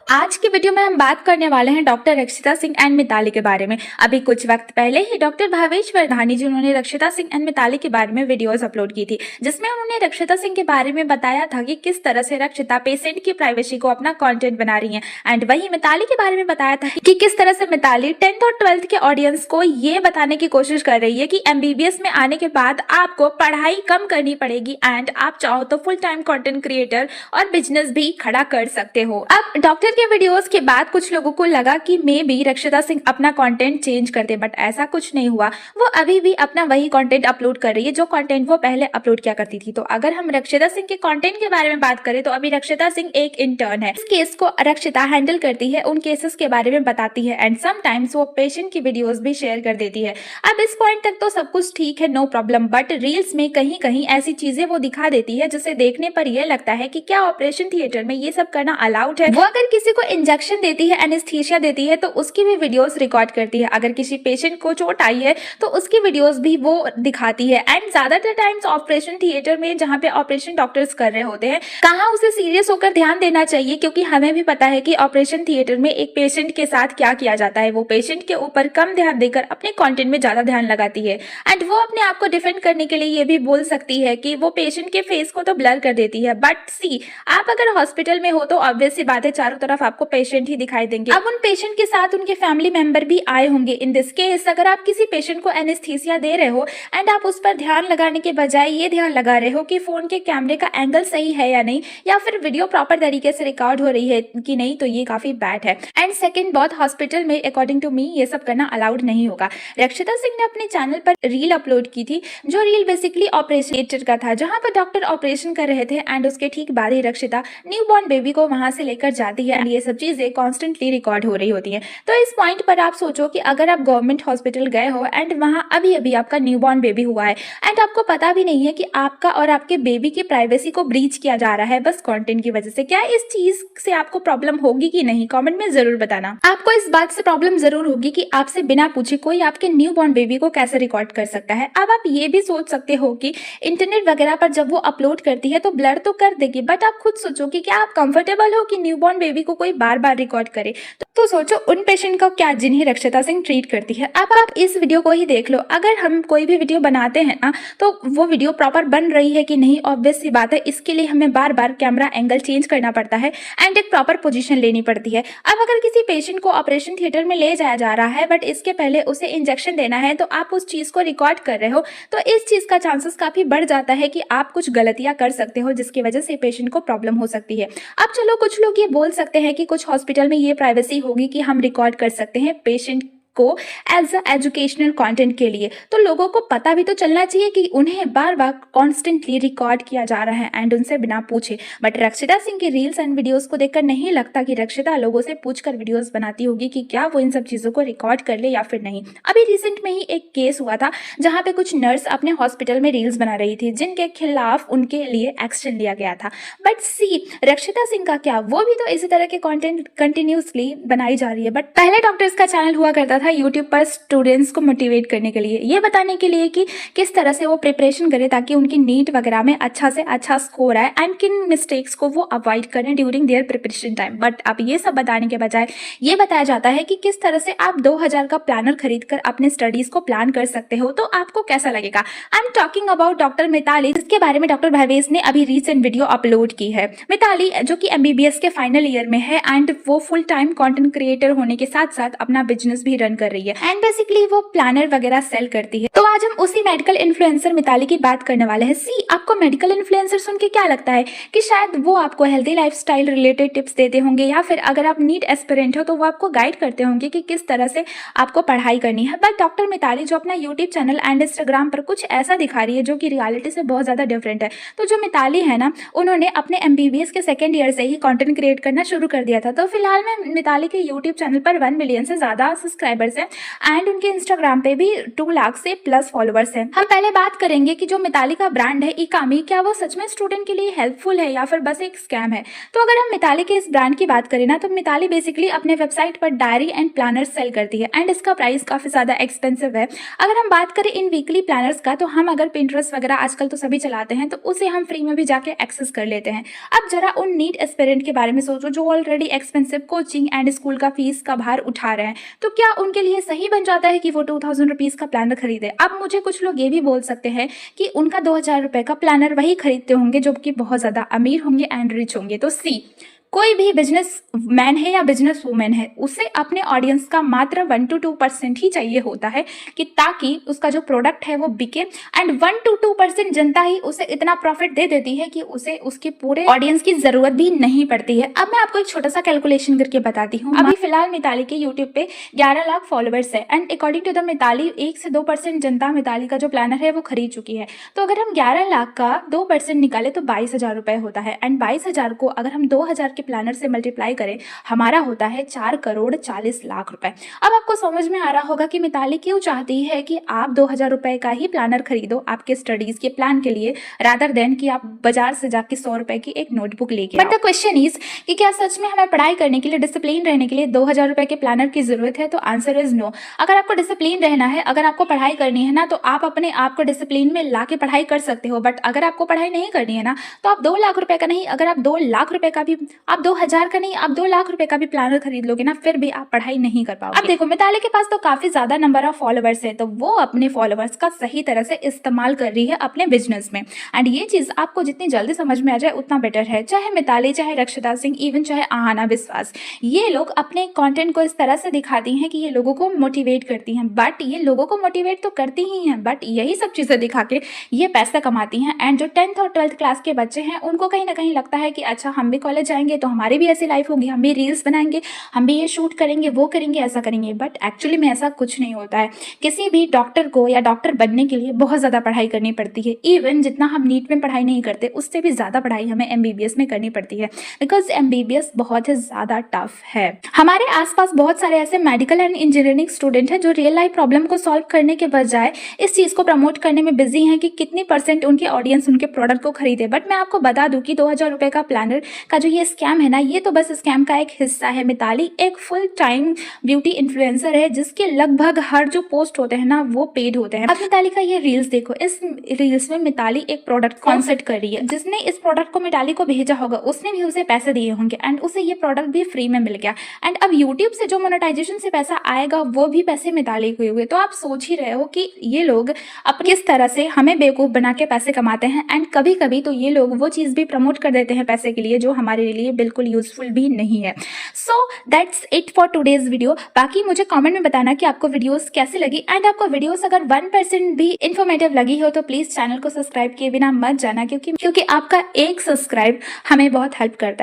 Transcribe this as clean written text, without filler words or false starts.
आज की वीडियो में हम बात करने वाले हैं डॉक्टर रक्षिता सिंह एंड मिताली के बारे में। अभी कुछ वक्त पहले ही डॉक्टर भावेश वर्धानी जिन्होंने रक्षिता सिंह एंड मिताली के बारे में वीडियोस अपलोड की थी, जिसमें उन्होंने रक्षिता सिंह के बारे में बताया था कि किस तरह से रक्षिता पेशेंट की प्राइवेसी को अपना कंटेंट बना रही है। एंड वही मिताली के बारे में बताया था कि किस तरह से मिताली 10th और 12th के ऑडियंस को ये बताने की कोशिश कर रही है कि MBBS में आने के बाद आपको पढ़ाई कम करनी पड़ेगी एंड आप चाहो तो फुल टाइम कंटेंट क्रिएटर और बिजनेस भी खड़ा कर सकते हो। अब डॉक्टर के वीडियोस के बाद कुछ लोगों को लगा कि मे बी रक्षिता सिंह अपना कंटेंट चेंज कर दे, बट ऐसा कुछ नहीं हुआ। वो अभी भी अपना वही कंटेंट अपलोड कर रही है जो कंटेंट वो पहले अपलोड किया करती थी। तो अगर हम रक्षिता सिंह के कंटेंट के बारे में बात करें तो अभी रक्षिता सिंह एक इंटर्न है। इस केस को रक्षिता हैंडल करती है, उन केसेस के बारे में बताती है एंड समटाइम्स वो पेशेंट की वीडियोस भी शेयर कर देती है। अब इस पॉइंट तक तो सब कुछ ठीक है, नो प्रॉब्लम, बट रील्स में कहीं कहीं ऐसी चीजें वो दिखा देती है जिसे देखने पर यह लगता है कि क्या ऑपरेशन थिएटर में ये सब करना अलाउड है। वो अगर किसी को इंजेक्शन देती है, एनेस्थीसिया देती है, तो उसकी भी वीडियोस रिकॉर्ड करती है। अगर किसी पेशेंट को चोट आई है तो उसकी वीडियोस भी वो दिखाती है। एंड ज्यादातर टाइम्स ऑपरेशन थिएटर में जहाँ पे ऑपरेशन डॉक्टर्स कर रहे होते हैं, कहाँ उसे सीरियस होकर ध्यान देना चाहिए, क्योंकि हमें भी पता है कि ऑपरेशन थिएटर में एक पेशेंट के साथ क्या किया जाता है। वो पेशेंट के ऊपर कम ध्यान देकर अपने कंटेंट में ज्यादा ध्यान लगाती है एंड वो अपने आप को डिफेंड करने के लिए ये भी बोल सकती है कि वो पेशेंट के फेस को तो ब्लर कर देती है। बट सी, आप अगर हॉस्पिटल में हो तो ऑब्वियस सी बात है, चारों तरफ आपको पेशेंट ही दिखाई देंगे। अब उन पेशेंट के साथ उनके फैमिली मेंबर भी आए होंगे। इन दिस केस अगर आप किसी पेशेंट को एनेस्थीसिया दे रहे हो एंड आप उस पर ध्यान लगाने के बजाय ये ध्यान लगा रहे हो कि फोन के कैमरे का एंगल सही है या नहीं, या फिर वीडियो प्रॉपर तरीके से रिकॉर्ड हो रही है कि नहीं, तो ये काफी बैड है। एंड सेकेंड, बहुत हॉस्पिटल में अकॉर्डिंग टू मी ये सब करना अलाउड नहीं होगा। रक्षिता सिंह ने अपने चैनल पर रील अपलोड की थी, जो रील बेसिकली ऑपरेशन थिएटर का था, जहां पर डॉक्टर ऑपरेशन कर रहे थे एंड उसके ठीक बाद ही रक्षिता न्यूबॉर्न बेबी को वहां से लेकर जाती है एंड ये सब चीजें कॉन्स्टेंटली रिकॉर्ड हो रही होती है। तो इस पॉइंट पर आप सोचो कि अगर आप गवर्नमेंट हॉस्पिटल गए हो एंड वहां अभी अभी आपका न्यूबॉर्न बेबी हुआ है एंड आपको पता भी नहीं है कि आपका और आपके बेबी की प्राइवेसी को ब्रीच किया जा रहा है बस कंटेंट की वजह से, क्या इस चीज से आपको प्रॉब्लम होगी कि नहीं? कमेंट में जरूर बताना। आपको इस बात से प्रॉब्लम जरूर होगी कि आपसे बिना पूछे कोई आपके न्यूबॉर्न बेबी को कैसे रिकॉर्ड कर सकता है। अब आप ये भी सोच सकते हो कि इंटरनेट वगैरह पर जब वो अपलोड करती है तो ब्लर तो कर देगी, बट आप खुद सोचो कि क्या आप कंफर्टेबल हो कि न्यूबॉर्न बेबी को कोई बार बार रिकॉर्ड करे? तो सोचो उन पेशेंट का क्या जिन्हें रक्षिता सिंह ट्रीट करती है। अब आप इस वीडियो को ही देख लो। अगर हम कोई भी वीडियो बनाते हैं ना, तो वो वीडियो प्रॉपर बन रही है कि नहीं, ऑब्वियस सी बात है, इसके लिए हमें बार बार कैमरा एंगल चेंज करना पड़ता है एंड एक प्रॉपर पोजीशन लेनी पड़ती है। अब अगर किसी पेशेंट को ऑपरेशन थिएटर में ले जाया जा रहा है बट इसके पहले उसे इंजेक्शन देना है, तो आप उस चीज को रिकॉर्ड कर रहे हो, तो इस चीज का चांसेस काफी बढ़ जाता है कि आप कुछ गलतियां कर सकते हो जिसकी वजह से पेशेंट को प्रॉब्लम हो सकती है। अब चलो, कुछ लोग ये बोल सकते हैं कि कुछ हॉस्पिटल में ये प्राइवेसी होगी कि हम रिकॉर्ड कर सकते हैं पेशेंट को एज अ एजुकेशनल कंटेंट के लिए, तो लोगों को पता भी तो चलना चाहिए कि उन्हें बार बार कॉन्स्टेंटली रिकॉर्ड किया जा रहा है एंड उनसे बिना पूछे। बट रक्षिता सिंह की रील्स एंड वीडियोस को देखकर नहीं लगता कि रक्षिता लोगों से पूछकर वीडियोस बनाती होगी कि क्या वो इन सब चीजों को रिकॉर्ड कर ले या फिर नहीं। अभी रिसेंट में ही एक केस हुआ था जहां पे कुछ नर्स अपने हॉस्पिटल में रील्स बना रही थी जिनके खिलाफ उनके लिए एक्शन लिया गया था। बट सी, रक्षिता सिंह का क्या, वो भी तो इसी तरह के कंटेंट कंटिन्यूसली बनाई जा रही है। बट पहले डॉक्टर्स का चैनल हुआ करता था यूट्यूब पर स्टूडेंट्स को मोटिवेट करने के लिए, ये बताने के लिए कि किस तरह से वो प्रिपरेशन करें ताकि उनकी नीट वगैरह में अच्छा से अच्छा स्कोर आए एंड किन मिस्टेक्स को वो अवॉइड करें during their preparation time. But अब ये सब बताने के बजाय ये बताया जाता है कि किस तरह से आप 2000 का प्लानर खरीद कर अपने स्टडीज को प्लान कर सकते हो। तो आपको कैसा लगेगा? I am talking about doctor Mitali, जिसके बारे में डॉक्टर भावेश ने अभी रीसेंट वीडियो अपलोड की है। मिताली जो कि MBBS के फाइनल ईयर में है एंड वो फुल टाइम कंटेंट क्रिएटर होने के साथ साथ अपना बिजनेस भी रन कर रही है एंड बेसिकली वो प्लानर वगैरह सेल करती है। तो आज हम उसी मेडिकल इन्फ्लुएंसर मिताली की बात करने वाले हैं। सी, आपको मेडिकल इन्फ्लुएंसर सुन के क्या लगता है कि शायद वो आपको हेल्दी लाइफस्टाइल रिलेटेड टिप्स देते होंगे, या फिर अगर आप नीट एस्पिरेंट हो तो वो आपको गाइड करते होंगे कि किस तरह से आपको पढ़ाई करनी है। बट डॉक्टर मिताली जो अपना यूट्यूब चैनल एंड इंस्टाग्राम पर कुछ ऐसा दिखा रही है जो कि रियलिटी से बहुत ज्यादा डिफरेंट है। तो जो मिताली है ना, उन्होंने अपने MBBS के सेकेंड ईयर से ही कंटेंट क्रिएट करना शुरू कर दिया था। तो फिलहाल में मिताली के यूट्यूब चैनल पर 1 मिलियन से ज्यादा सब्सक्राइबर फॉलोवर्स हैं एंड उनके इंस्टाग्राम पे भी 2 लाख से प्लस फॉलोवर्स हैं। हम पहले बात करेंगे कि जो मिताली का ब्रांड है इकामी, क्या वो सच में स्टूडेंट के लिए हेल्पफुल है या फिर बस एक स्कैम है। तो अगर हम मिताली के इस ब्रांड की बात करें ना, तो मिताली बेसिकली अपने वेबसाइट पर डायरी एंड प्लानर सेल करती है एंड इसका प्राइस काफी ज्यादा एक्सपेंसिव है। अगर हम बात करें इन वीकली प्लानर्स का, तो हम अगर पिंटरेस्ट वगैरह आजकल तो सभी चलाते हैं, तो उसे हम फ्री में भी जाके एक्सेस कर लेते हैं। अब जरा उन नीट एस्पिरेंट के बारे में सोचो जो already expensive coaching and school का फीस का भार उठा रहे हैं, तो क्या उनके लिए सही बन जाता है कि वो 2000 रुपीज का प्लानर खरीदे। अब मुझे कुछ लोग ये भी बोल सकते हैं कि उनका 2000 रुपए का प्लानर वही खरीदते होंगे जो कि बहुत ज्यादा अमीर होंगे एंड रिच होंगे। तो कोई भी बिजनेस मैन है या बिजनेस वूमेन है, उसे अपने ऑडियंस का मात्र 1 to 2% ही चाहिए होता है कि ताकि उसका जो प्रोडक्ट है वो बिके एंड 1 to 2% जनता ही उसे इतना प्रॉफिट दे देती है कि उसे उसके पूरे ऑडियंस की जरूरत भी नहीं पड़ती है। अब मैं आपको एक छोटा सा कैलकुलेशन करके बताती हूँ। अभी फिलहाल मिताली के यूट्यूब पे 11 लाख फॉलोवर्स है and according to the Mitali 1 से 2% जनता मिताली का जो प्लानर है वो खरीद चुकी है। तो अगर हम 11 लाख का 2% निकाले तो 22,000 रुपए होता है एंड 22,000 को अगर हम 2000 के प्लानर से मल्टीप्लाई करें, हमारा होता है 4 करोड़ 40 लाख रुपए। अब आपको समझ में आ रहा होगा कि मिताली क्यों चाहती है कि आप 2000 रुपए का ही प्लानर खरीदो आपके स्टडीज के प्लान के लिए, रादर देन कि आप बाजार से जाके 100 रुपए की एक नोटबुक लेके। बट द क्वेश्चन इज कि क्या सच में हमें पढ़ाई करने के लिए, डिसिप्लिन रहने के लिए 2000 रुपए के प्लानर की जरूरत है? तो आंसर इज नो। अगर आपको डिसिप्लिन रहना है, अगर आपको पढ़ाई करनी है ना, तो आप अपने आप को डिसिप्लिन में ला के पढ़ाई कर सकते हो। बट अगर आपको पढ़ाई नहीं करनी है ना, तो आप 2 लाख रुपए का नहीं, अगर आप 2 लाख रुपए का भी, आप 2000 का नहीं, आप 2 लाख रुपए का भी प्लानर खरीद लोगे ना, फिर भी आप पढ़ाई नहीं कर पाओगे। अब देखो, मिताली के पास तो काफी ज्यादा नंबर ऑफ फॉलोवर्स है, तो वो अपने फॉलोवर्स का सही तरह से इस्तेमाल कर रही है अपने बिजनेस में एंड ये चीज आपको जितनी जल्दी समझ में आ जाए उतना बेटर है। चाहे मिताली, चाहे रक्षिता सिंह, इवन चाहे आहाना विश्वास, ये लोग अपने कंटेंट को इस तरह से दिखाती हैं कि ये लोगों को मोटिवेट करती हैं। बट ये लोगों को मोटिवेट तो करती ही हैं, बट यही सब चीजें दिखा के ये पैसा कमाती हैं एंड जो 10th और 12th क्लास के बच्चे हैं उनको कहीं ना कहीं लगता है कि अच्छा, हम भी कॉलेज जाएंगे तो हमारी भी ऐसी लाइफ होगी, हम भी रील्स बनाएंगे, हम भी ये शूट करेंगे, वो करेंगे, ऐसा करेंगे। बट एक्चुअली में ऐसा कुछ नहीं होता है। किसी भी डॉक्टर को या डॉक्टर बनने के लिए बहुत ज्यादा पढ़ाई करनी पड़ती है। इवन जितना हम नीट में पढ़ाई नहीं करते उससे भी ज्यादा पढ़ाई हमें MBBS में करनी पड़ती है, बिकॉज MBBS बहुत ही ज्यादा टफ है। हमारे आसपास बहुत सारे ऐसे मेडिकल एंड इंजीनियरिंग स्टूडेंट हैं जो रियल लाइफ प्रॉब्लम को सॉल्व करने के बजाय इस चीज को प्रमोट करने में बिजी हैं कि कितनी % उनके ऑडियंस उनके प्रोडक्ट को खरीदे। बट मैं आपको बता दूं कि 2000 रुपए का प्लानर का जो ये स्कैम है ना, ये तो बस स्कैम का एक हिस्सा है। मिताली एक फुल टाइम ब्यूटी इन्फ्लुएंसर है जिसके लगभग हर जो पोस्ट होते हैं ना वो पेड होते हैं। अब मिताली का ये रील्स देखो, इस रील्स में मिताली एक प्रोडक्ट कॉन्सेप्ट कर रही है। जिसने इस प्रोडक्ट को मिताली को भेजा होगा उसने भी उसे पैसे दिए होंगे एंड उसे ये प्रोडक्ट भी फ्री में मिल गया एंड अब यूट्यूब से जो मोनेटाइजेशन से पैसा आएगा वो भी पैसे मिताली को हुए। तो आप सोच ही रहे हो कि ये लोग अब किस तरह से हमें बेवकूफ बना के पैसे कमाते हैं एंड कभी कभी तो ये लोग वो चीज भी प्रमोट कर देते हैं पैसे के लिए जो हमारे लिए बिल्कुल यूजफुल भी नहीं है। So that's it for today's video. बाकी मुझे कमेंट में बताना कि आपको वीडियोस कैसी लगी एंड आपको वीडियोस अगर 1% भी इन्फॉर्मेटिव लगी हो तो प्लीज चैनल को सब्सक्राइब किए बिना मत जाना, क्योंकि आपका एक सब्सक्राइब हमें बहुत हेल्प करता है।